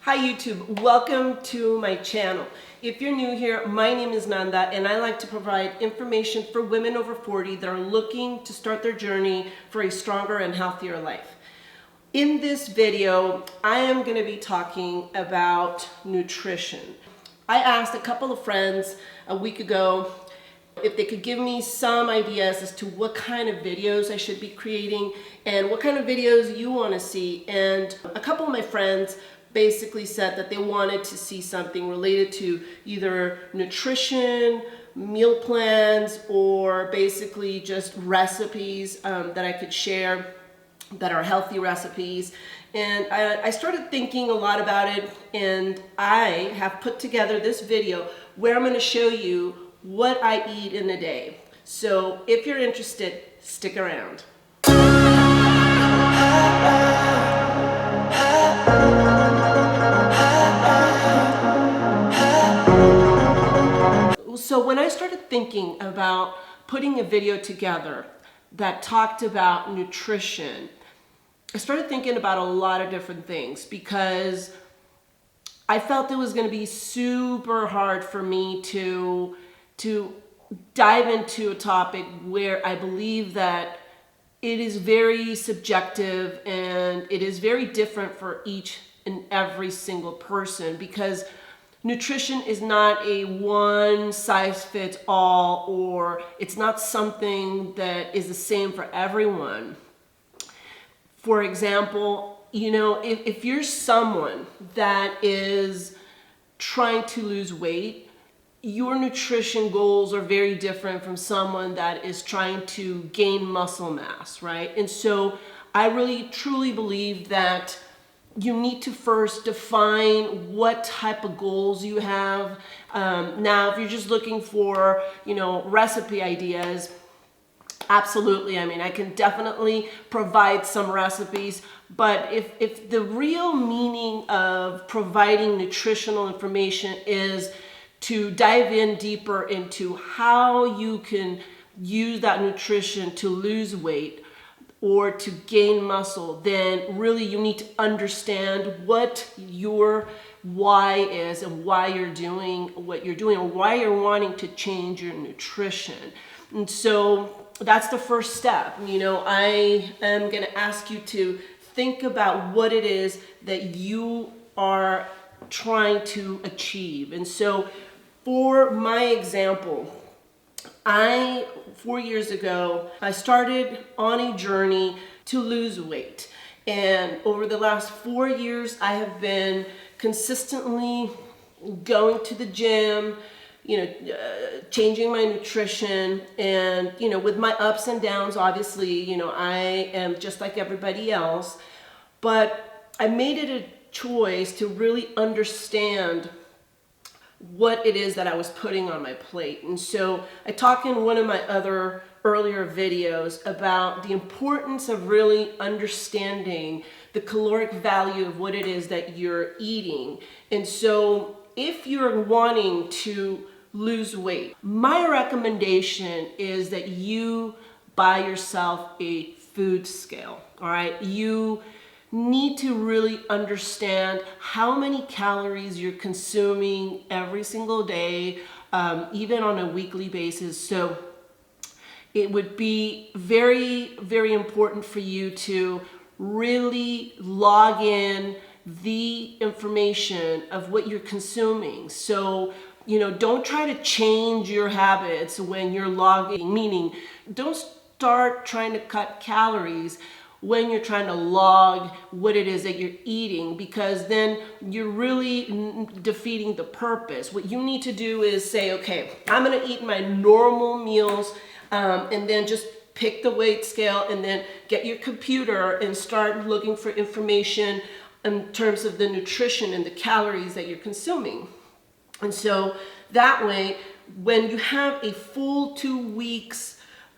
Hi YouTube, welcome to my channel. If you're new here, my name is Nanda and I like to provide information for women over 40 that are looking to start their journey for a stronger and healthier life. In this video, I am going to be talking about nutrition. I asked a couple of friends a week ago if they could give me some ideas as to what kind of videos I should be creating and what kind of videos you want to see. And a couple of my friends basically said that they wanted to see something related to either nutrition, meal plans, or basically just recipes that I could share that are healthy recipes. And I started thinking a lot about it, and I have put together this video where I'm going to show you what I eat in a day. So if you're interested, stick around. So when I started thinking about putting a video together that talked about nutrition, I started thinking about a lot of different things because I felt it was going to be super hard for me to dive into a topic where I believe that it is very subjective and it is very different for each and every single person, because nutrition is not a one size fits all, or it's not something that is the same for everyone. For example, if you're someone that is trying to lose weight, your nutrition goals are very different from someone that is trying to gain muscle mass, right? And so I really truly believe that you need to first define what type of goals you have. Now, if you're just looking for, recipe ideas, absolutely. I mean, I can definitely provide some recipes, but if the real meaning of providing nutritional information is to dive in deeper into how you can use that nutrition to lose weight or to gain muscle, then really you need to understand what your why is and why you're doing what you're doing, or why you're wanting to change your nutrition. And so that's the first step. I am going to ask you to think about what it is that you are trying to achieve. And so for my example, 4 years ago, I started on a journey to lose weight. And over the last 4 years, I have been consistently going to the gym, changing my nutrition, and, with my ups and downs, obviously, I am just like everybody else. But I made it a choice to really understand what it is that I was putting on my plate. And so I talk in one of my other earlier videos about the importance of really understanding the caloric value of what it is that you're eating. And so if you're wanting to lose weight, my recommendation is that you buy yourself a food scale. All right, you need to really understand how many calories you're consuming every single day, even on a weekly basis. So it would be very, very important for you to really log in the information of what you're consuming. So, don't try to change your habits when you're logging, meaning don't start trying to cut calories when you're trying to log what it is that you're eating, because then you're really defeating the purpose. What you need to do is say, okay, I'm going to eat my normal meals, and then just pick the weight scale and then get your computer and start looking for information in terms of the nutrition and the calories that you're consuming. And so that way, when you have a full 2 weeks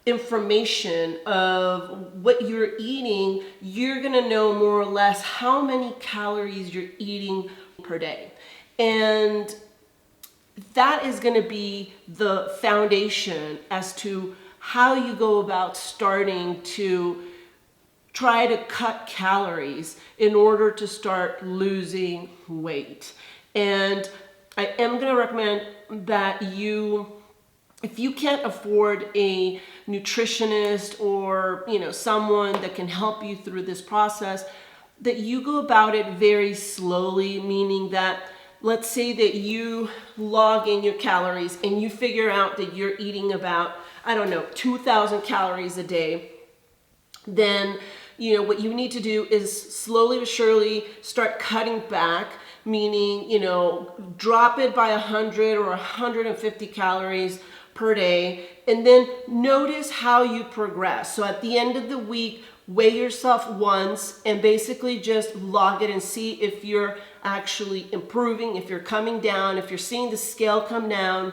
information of what you're eating, you're going to know more or less how many calories you're eating per day. And that is going to be the foundation as to how you go about starting to try to cut calories in order to start losing weight. And I am going to recommend that if you can't afford a nutritionist or someone that can help you through this process, that you go about it very slowly, meaning that let's say that you log in your calories and you figure out that you're eating about, 2,000 calories a day. Then what you need to do is slowly but surely start cutting back, meaning drop it by 100 or 150 calories per day, and then notice how you progress. So at the end of the week, weigh yourself once and basically just log it and see if you're actually improving, if you're coming down, if you're seeing the scale come down,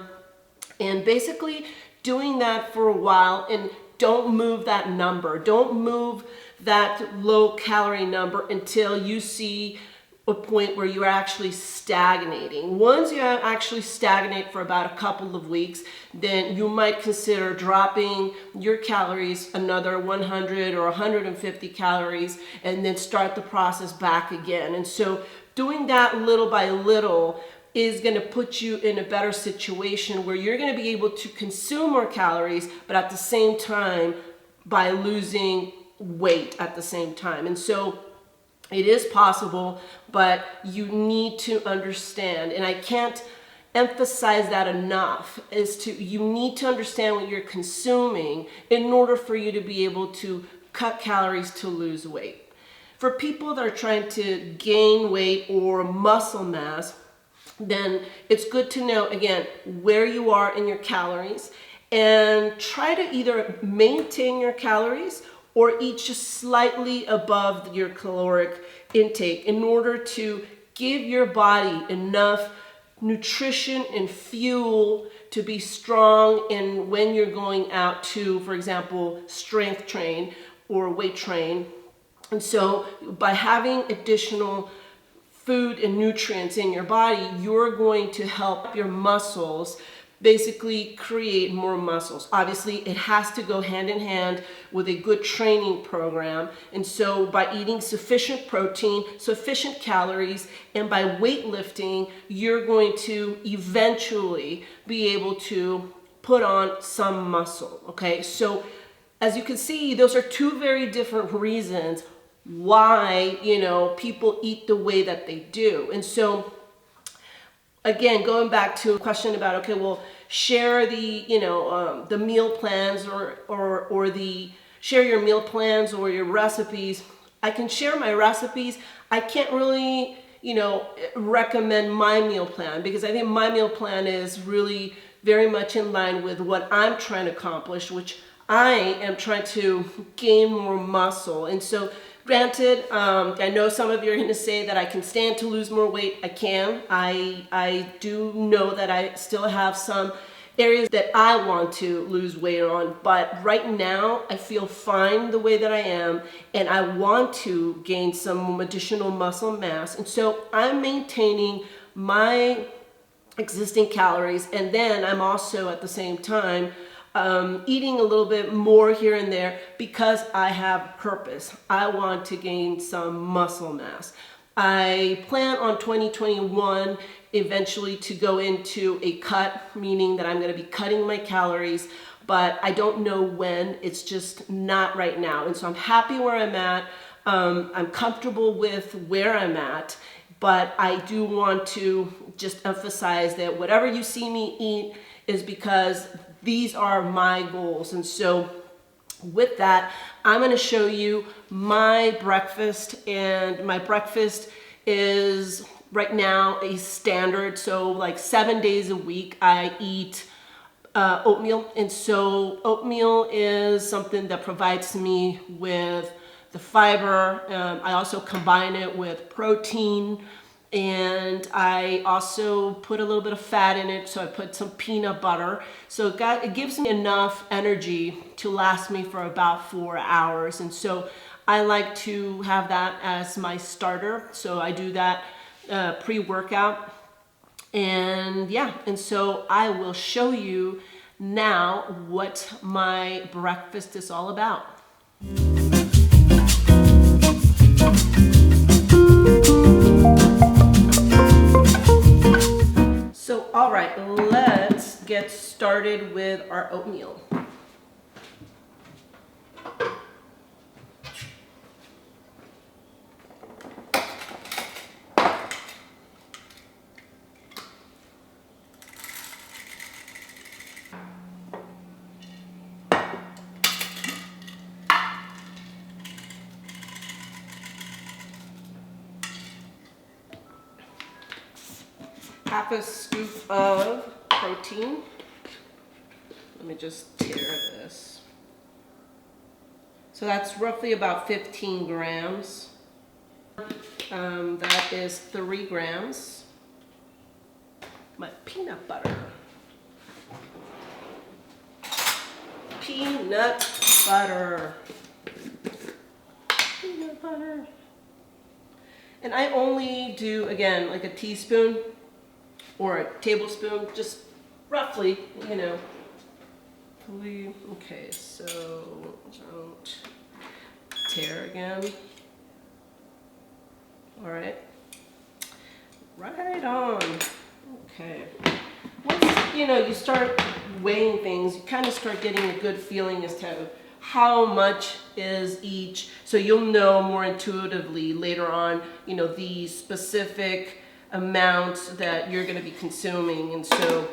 and basically doing that for a while. And don't move that number. Don't move that low calorie number until you see a point where you're actually stagnating. Once you actually stagnate for about a couple of weeks, then you might consider dropping your calories another 100 or 150 calories and then start the process back again. And so doing that little by little is going to put you in a better situation where you're going to be able to consume more calories, but at the same time by losing weight at the same time. And so it is possible, but you need to understand, and I can't emphasize that enough, you need to understand what you're consuming in order for you to be able to cut calories to lose weight. For people that are trying to gain weight or muscle mass, then it's good to know, again, where you are in your calories and try to either maintain your calories or eat just slightly above your caloric intake in order to give your body enough nutrition and fuel to be strong. And when you're going out to, for example, strength train or weight train. And so by having additional food and nutrients in your body, you're going to help your muscles basically create more muscles. Obviously, it has to go hand in hand with a good training program. And so by eating sufficient protein, sufficient calories, and by weightlifting, you're going to eventually be able to put on some muscle. Okay, so as you can see, those are two very different reasons why people eat the way that they do. And so again, going back to a question about, okay, well, share the the meal plans or share your meal plans or your recipes. I can share my recipes. I can't really recommend my meal plan, because I think my meal plan is really very much in line with what I'm trying to accomplish, which I am trying to gain more muscle. And so granted, I know some of you are going to say that I can stand to lose more weight. I can. I do know that I still have some areas that I want to lose weight on, but right now I feel fine the way that I am, and I want to gain some additional muscle mass. And so I'm maintaining my existing calories, and then I'm also at the same time eating a little bit more here and there because I have purpose. I want to gain some muscle mass. I plan on 2021 eventually to go into a cut, meaning that I'm going to be cutting my calories, but I don't know when. It's just not right now. And so I'm happy where I'm at. I'm comfortable with where I'm at, but I do want to just emphasize that whatever you see me eat is because these are my goals. And so with that, I'm going to show you my breakfast, and my breakfast is right now a standard. So like 7 days a week, I eat oatmeal. And so oatmeal is something that provides me with the fiber. I also combine it with protein, and I also put a little bit of fat in it. So I put some peanut butter. So it gives me enough energy to last me for about 4 hours. And so I like to have that as my starter. So I do that pre-workout. And yeah, and so I will show you now what my breakfast is all about. get started with our oatmeal. Half a scoop of protein. Let me just tear this. So that's roughly about 15 grams. That is 3 grams. My peanut butter. Peanut butter. Peanut butter. And I only do, again, like a teaspoon or a tablespoon, just roughly, you know. Okay, so don't tear again. All right, right on. Okay, once you start weighing things, you kind of start getting a good feeling as to how much is each, so you'll know more intuitively later on, the specific amounts that you're going to be consuming. And so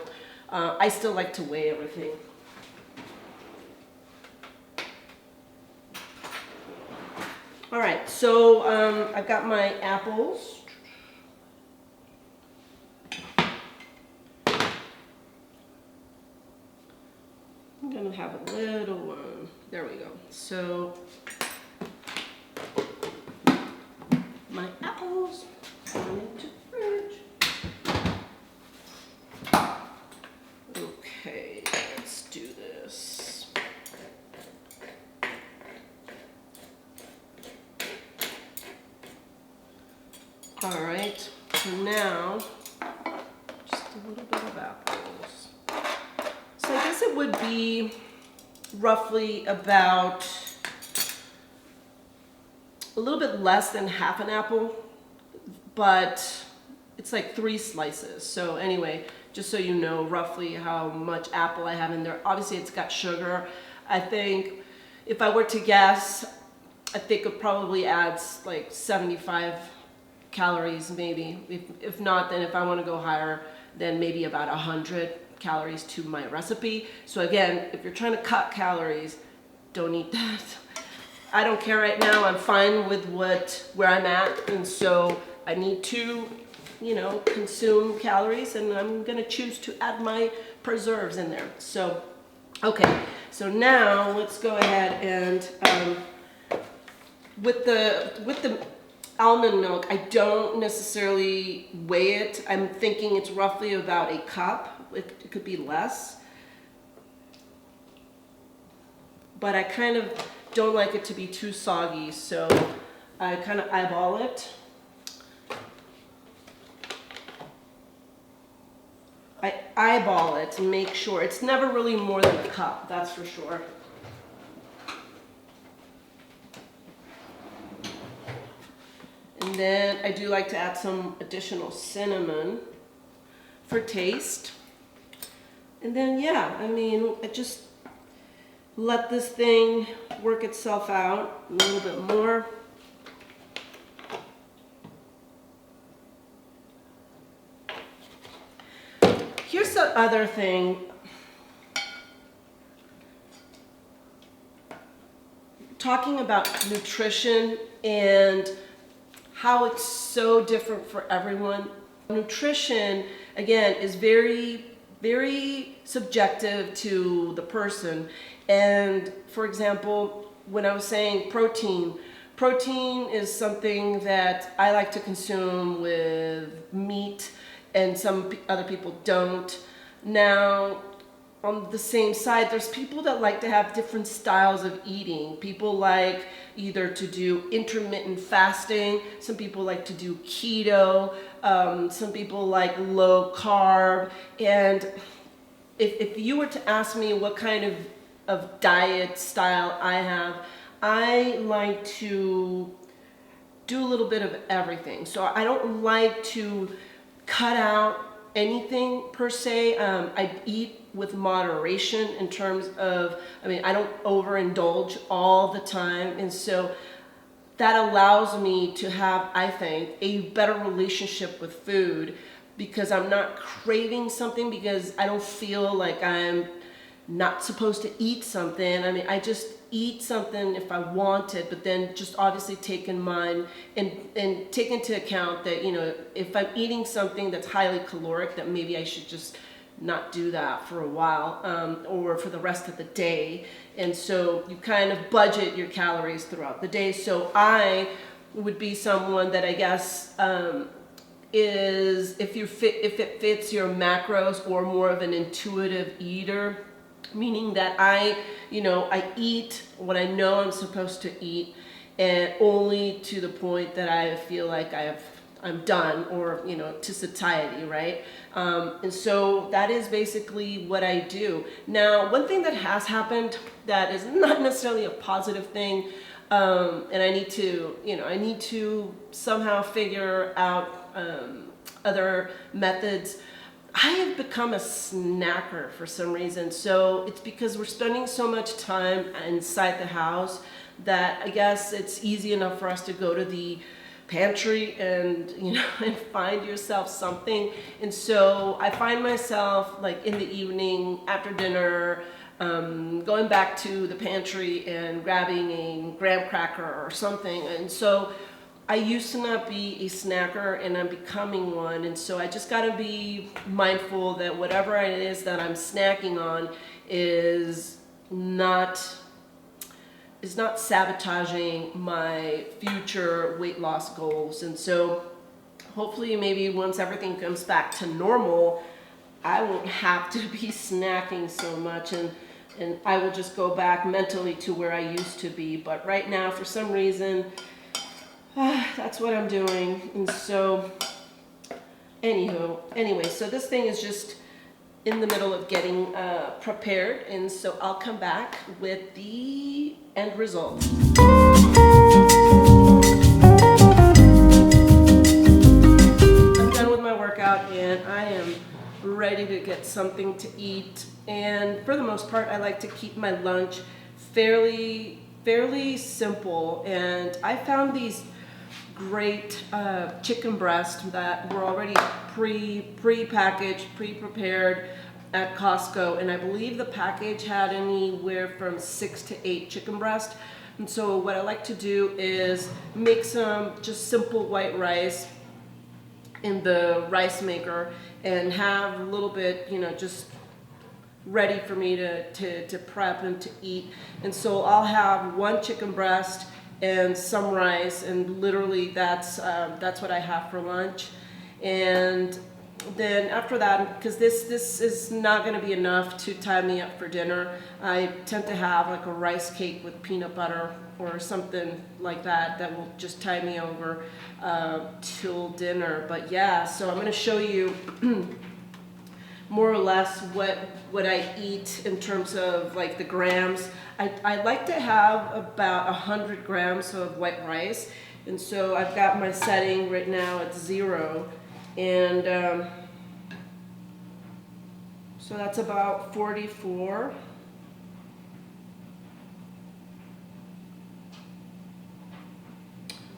I still like to weigh everything. All right, so I've got my apples. I'm going to have a little one. There we go. So my apples going into the fridge. Okay, let's do this. All right, so now just a little bit of apples. So I guess it would be roughly about a little bit less than half an apple, but it's like 3 slices. So anyway, just so you know roughly how much apple I have in there. Obviously it's got sugar. I think if I were to guess, I think it probably adds like 75 calories maybe. If not, then if I want to go higher, then maybe about 100 calories to my recipe. So again, if you're trying to cut calories, don't eat that. I don't care right now. I'm fine with where I'm at, and so I need to, consume calories, and I'm gonna choose to add my preserves in there. So, okay. So now let's go ahead and with the almond milk, I don't necessarily weigh it. I'm thinking it's roughly about a cup. It could be less. But I kind of don't like it to be too soggy, so I kind of eyeball it. I eyeball it to make sure. It's never really more than a cup, that's for sure. And then I do like to add some additional cinnamon for taste. And then, yeah, I just let this thing work itself out a little bit more. Here's the other thing. Talking about nutrition and how it's so different for everyone. Nutrition, again, is very, very subjective to the person. And for example, when I was saying protein is something that I like to consume with meat, and some other people don't. Now, on the same side, there's people that like to have different styles of eating. People like either to do intermittent fasting. Some people like to do keto. Some people like low carb. And if you were to ask me what kind of diet style I have, I like to do a little bit of everything. So I don't like to cut out anything per se. I eat with moderation in terms of, I don't overindulge all the time. And so that allows me to have, I think, a better relationship with food, because I'm not craving something because I don't feel like I'm not supposed to eat something. I just eat something if I want it, but then just obviously take in mind and take into account that, if I'm eating something that's highly caloric, that maybe I should just not do that for a while, or for the rest of the day. And so you kind of budget your calories throughout the day. So I would be someone that I guess is, if it fits your macros, or more of an intuitive eater, meaning that I eat what I know I'm supposed to eat, and only to the point that I feel like I'm done, or to satiety, right? And so that is basically what I do. Now, one thing that has happened that is not necessarily a positive thing, and I need to somehow figure out other methods. I have become a snacker for some reason. So it's because we're spending so much time inside the house that I guess it's easy enough for us to go to the pantry and and find yourself something. And so I find myself, like, in the evening after dinner, going back to the pantry and grabbing a graham cracker or something. And so I used to not be a snacker, and I'm becoming one. And so I just got to be mindful that whatever it is that I'm snacking on is not sabotaging my future weight loss goals. And so hopefully, maybe once everything comes back to normal, I won't have to be snacking so much, and I will just go back mentally to where I used to be. But right now, for some reason, that's what I'm doing. And so anyway, so this thing is just in the middle of getting prepared, and so I'll come back with the end result. I'm done with my workout, and I am ready to get something to eat. And for the most part, I like to keep my lunch fairly simple. And I found these great chicken breasts that were already pre-packaged, pre-prepared at Costco, and I believe the package had anywhere from 6 to 8 chicken breasts. And so what I like to do is make some just simple white rice in the rice maker, and have a little bit, just ready for me to prep and to eat. And so I'll have one chicken breast and some rice, and literally that's what I have for lunch. And then after that, because this is not going to be enough to tie me up for dinner, I tend to have like a rice cake with peanut butter or something like that will just tie me over till dinner. But yeah, so I'm going to show you more or less what I eat in terms of like the grams. I like to have about 100 grams of white rice, and so I've got my setting right now at 0, and so that's about 44.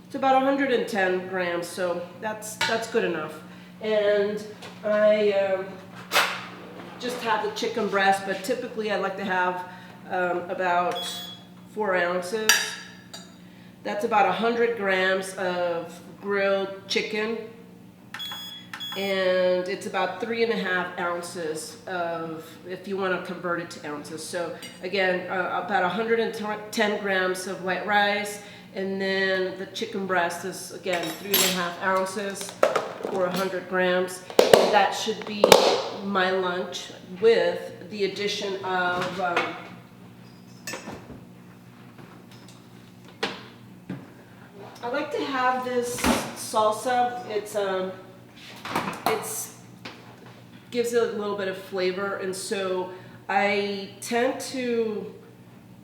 It's about 110 grams, so that's good enough. And I just have the chicken breast, but typically I like to have about 4 ounces. That's about 100 grams of grilled chicken, and it's about 3.5 ounces of, if you want to convert it to ounces. So again, about 110 grams of white rice, and then the chicken breast is again 3.5 ounces or 100 grams. And that should be my lunch, with the addition of I like to have this salsa. It's gives it a little bit of flavor, and so I tend to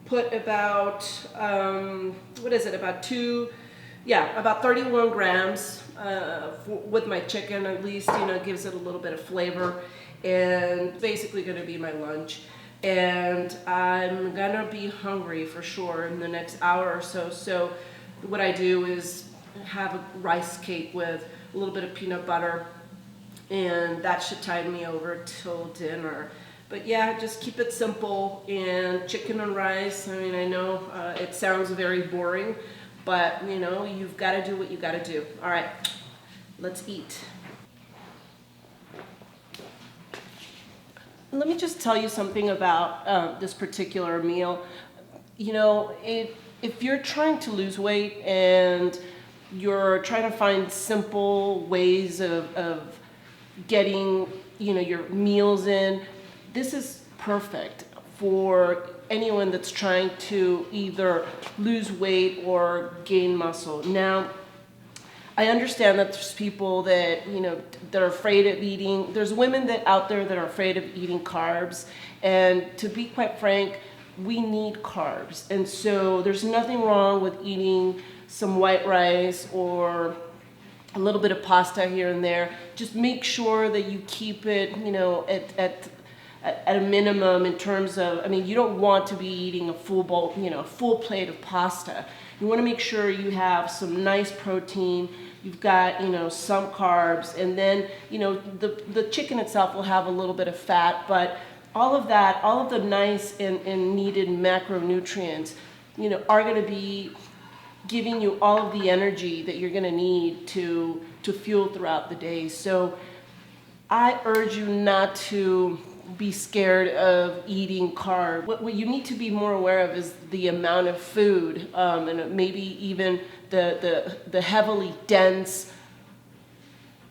put about about Yeah, about 31 grams with my chicken. At least, it gives it a little bit of flavor, and basically going to be my lunch. And I'm gonna be hungry for sure in the next hour or so. So what I do is have a rice cake with a little bit of peanut butter, and that should tide me over till dinner. But yeah, just keep it simple, and chicken and rice. I mean, I know it sounds very boring, but you've got to do what you got to do. All right, let's eat. Let me just tell you something about this particular meal. If you're trying to lose weight and you're trying to find simple ways of getting your meals in, this is perfect for anyone that's trying to either lose weight or gain muscle. Now, I understand that there's people that that are afraid of eating. There's women that out there that are afraid of eating carbs, and to be quite frank, we need carbs, and so there's nothing wrong with eating some white rice or a little bit of pasta here and there. Just make sure that you keep it, at a minimum in terms of, I mean, you don't want to be eating a full bowl, a full plate of pasta. You want to make sure you have some nice protein. You've got, some carbs, and then, the chicken itself will have a little bit of fat, but all of that, all of the nice and needed macronutrients, are going to be giving you all of the energy that you're going to need to fuel throughout the day. So I urge you not to be scared of eating carbs. What you need to be more aware of is the amount of food, and maybe even the heavily dense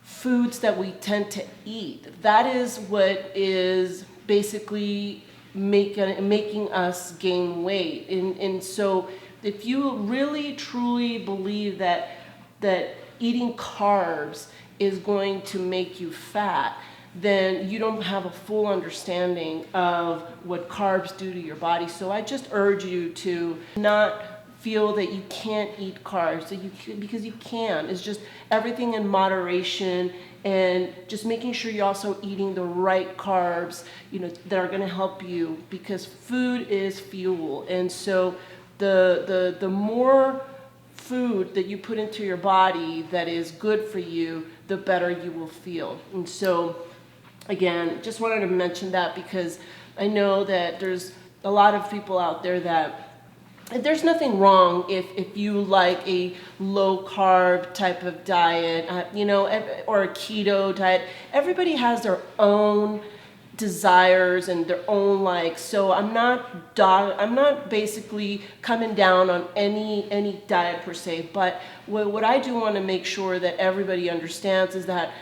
foods that we tend to eat. That is what is basically making us gain weight. And so if you really truly believe that eating carbs is going to make you fat, then you don't have a full understanding of what carbs do to your body. So I just urge you to not feel that you can't eat carbs, because you can. It's just everything in moderation, and just making sure you're also eating the right carbs, that are going to help you, because food is fuel. And so the more food that you put into your body that is good for you, the better you will feel. And so again, just wanted to mention that, because I know that there's a lot of people out there that there's nothing wrong if you like a low carb type of diet, or a keto diet. Everybody has their own desires and their own likes. So I'm not basically coming down on any diet per se. But what I do want to make sure that everybody understands is that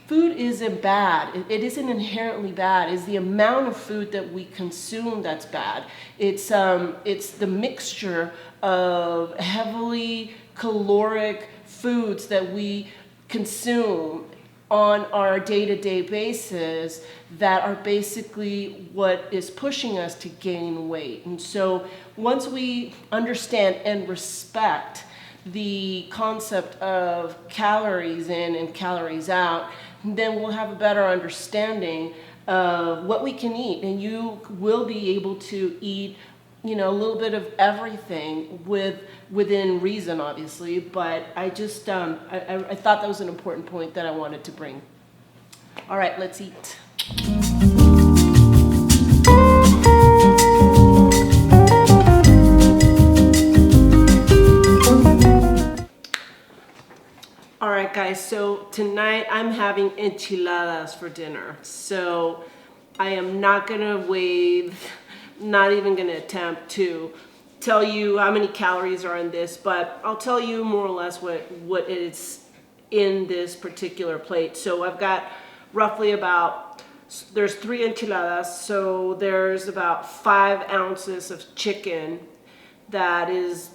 food isn't bad. It isn't inherently bad. It's the amount of food that we consume that's bad. It's the mixture of heavily caloric foods that we consume on our day-to-day basis that are basically what is pushing us to gain weight. And so once we understand and respect the concept of calories in and calories out, then we'll have a better understanding of what we can eat. And you will be able to eat, a little bit of everything within reason, obviously. But I just, I thought that was an important point that I wanted to bring. All right, let's eat. All right, guys, so tonight I'm having enchiladas for dinner. So I am not gonna not even gonna attempt to tell you how many calories are in this, but I'll tell you more or less what is in this particular plate. So I've got roughly there's 3 enchiladas, so there's about 5 ounces of chicken that is,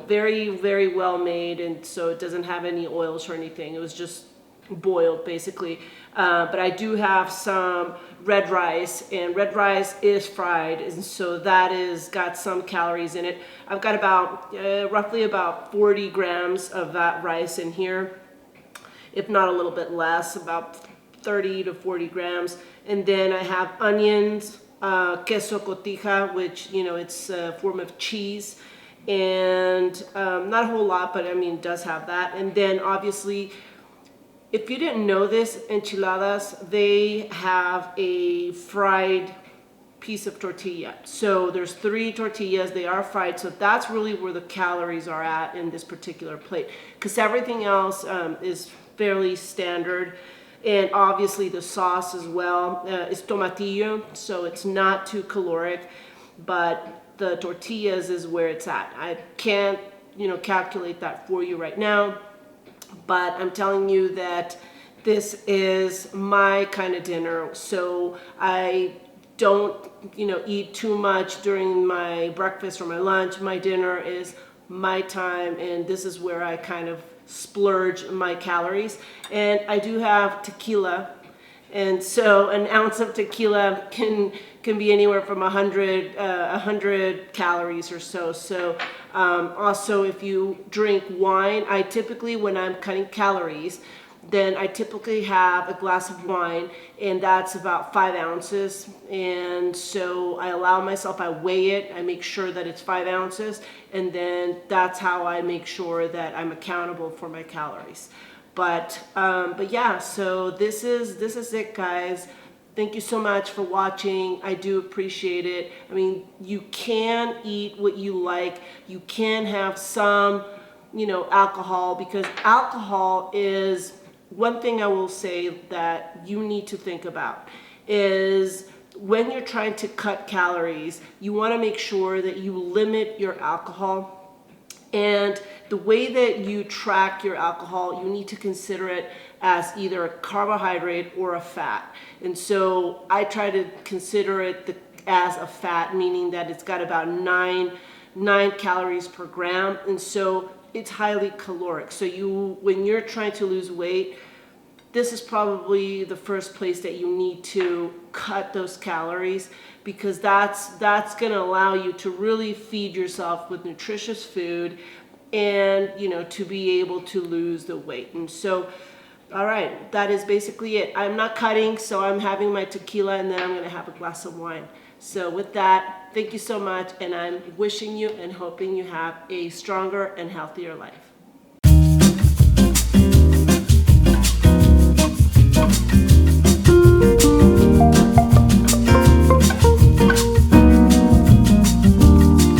very, very well made, and so it doesn't have any oils or anything. It was just boiled basically. But I do have some red rice, and red rice is fried, and so that is got some calories in it. I've got about roughly about 40 grams of that rice in here, if not a little bit less, about 30 to 40 grams. And then I have onions, queso cotija, which, you know, it's a form of cheese, and not a whole lot, but I mean, it does have that. And then obviously, if you didn't know this, enchiladas, they have a fried piece of tortilla. So there's 3 tortillas, they are fried, so that's really where the calories are at in this particular plate, because everything else is fairly standard. And obviously the sauce as well is tomatillo, so it's not too caloric, but the tortillas is where it's at. I can't, you know, calculate that for you right now, but I'm telling you that this is my kind of dinner. So I don't, you know, eat too much during my breakfast or my lunch. My dinner is my time, and this is where I kind of splurge my calories. And I do have tequila, and so an ounce of tequila can be anywhere from 100 calories or so. So also, if you drink wine, I typically, when I'm cutting calories, then I typically have a glass of wine, and that's about 5 ounces. And so I allow myself, I weigh it, I make sure that it's 5 ounces, and then that's how I make sure that I'm accountable for my calories. But yeah, so this is it, guys. Thank you so much for watching. I do appreciate it. I mean, you can eat what you like. You can have some, you know, alcohol, because alcohol is one thing I will say that you need to think about is when you're trying to cut calories, you want to make sure that you limit your alcohol. And the way that you track your alcohol, you need to consider it as either a carbohydrate or a fat. And so I try to consider it as a fat, meaning that it's got about 9 calories per gram. And so it's highly caloric. So when you're trying to lose weight, this is probably the first place that you need to cut those calories, because that's going to allow you to really feed yourself with nutritious food, and, you know, to be able to lose the weight. And so, all right, that is basically it. I'm not cutting, so I'm having my tequila, and then I'm going to have a glass of wine. So with that, thank you so much, and I'm wishing you and hoping you have a stronger and healthier life.